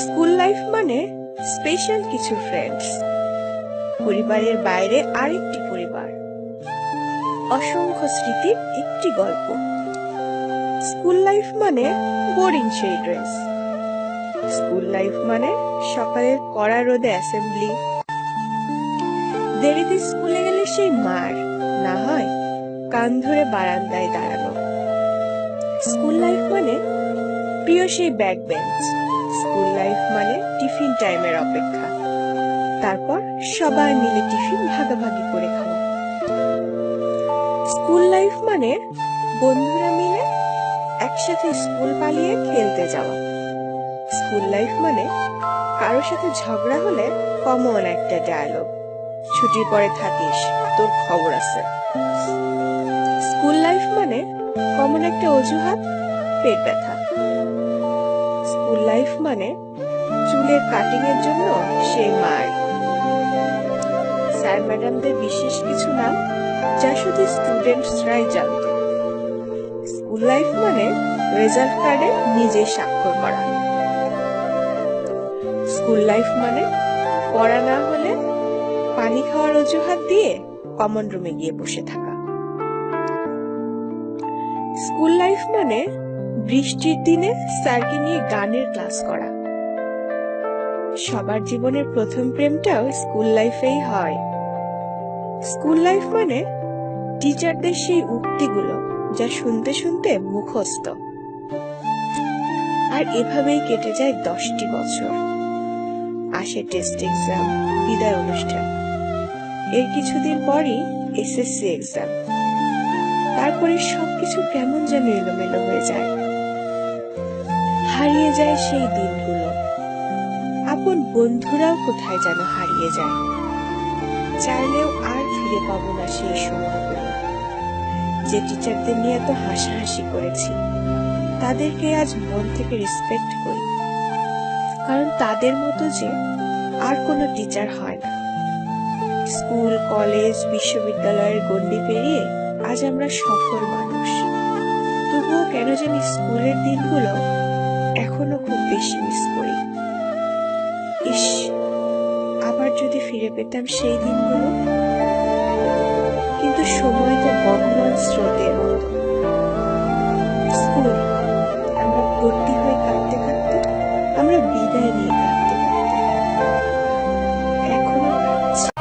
School life মানে special কিছু friends, পরিবারের বাইরে আরেকটি পরিবার, অসংখ্য স্মৃতির একটি গল্প। স্কুল লাইফ মানে বোরিং সেই ড্রেস, স্কুল লাইফ মানে সকালের কড়া রোদে অ্যাসেম্বলি, দেরিতে স্কুলে গেলে সেই মার না হয় কান ধরে বারান্দায় দাঁড়ানো। স্কুল লাইফ মানে প্রিয় সেই ব্যাক বেঞ্চ, স্কুল লাইফ মানে টিফিন টাইমের অপেক্ষা, তারপর সবাই মিলে টিফিন ভাগাভাগি করে খাওয়া। স্কুল লাইফ মানে বন্ধুরা মিলে একসাথে স্কুল পালিয়ে খেলতে যাওয়া। স্কুল লাইফ মানে কারোর সাথে ঝগড়া হলে কমন একটা ডায়লগ, ছুটির পরে থাকিস, তোর খবর আছে। স্কুল লাইফ মানে কমন একটা অজুহাত, পেট ব্যথা। স্কুল লাইফ মানে চুলের কাটিং এর জন্য সেই মার। স্যার ম্যাডামদের বিশেষ কিছু নাম যা শুধু স্টুডেন্টসরাই জানত। স্কুল লাইফ মানে রেজাল্ট কার্ডে নিজে স্বাক্ষর করা। স্কুল লাইফ মানে পড়া না হলে পানি খাওয়ার অজুহাত দিয়ে কমন রুমে গিয়ে বসে থাকা। স্কুল লাইফ মানে বৃষ্টির দিনে স্যারকে নিয়ে গানের ক্লাস করা। সবার জীবনের প্রথম প্রেমটাও স্কুল লাইফেই হয়। স্কুল লাইফ মানে টিচারদের সেই উক্তিগুলো যা শুনতে শুনতে মুখস্থ। আর এভাবেই কেটে যায় 10টি বছর। আসে টেস্ট এক্সাম, বিদায় অনুষ্ঠান, এর কিছুদিন পরই এসএসসি এক্সাম। তারপরে সবকিছু কেমন যেন এলোমেলো হয়ে যায়, হারিয়ে যায় সেই দিনগুলো। আপন বন্ধুরাও কোথায় যেন হারিয়ে যায়, চাইলেও আর ফিরে পাবো না সেই সময়গুলো। যে টিচারদের নিয়ে এত হাসাহাসি করেছি, তাদেরকে আজ মন থেকে রেসপেক্ট করি, কারণ তাদের মতো যে আর কোনো টিচার হয় না। স্কুল, কলেজ, বিশ্ববিদ্যালয়ের গণ্ডি পেরিয়ে আজ আমরা সফল মানুষ, তবুও কেন জানি স্কুলের দিনগুলো এখনো খুব বেশি মিস করি। ইস, আবার যদি ফিরে পেতাম সেই দিনগুলো। কিন্তু সময় তো বহমান স্রোতের মতো,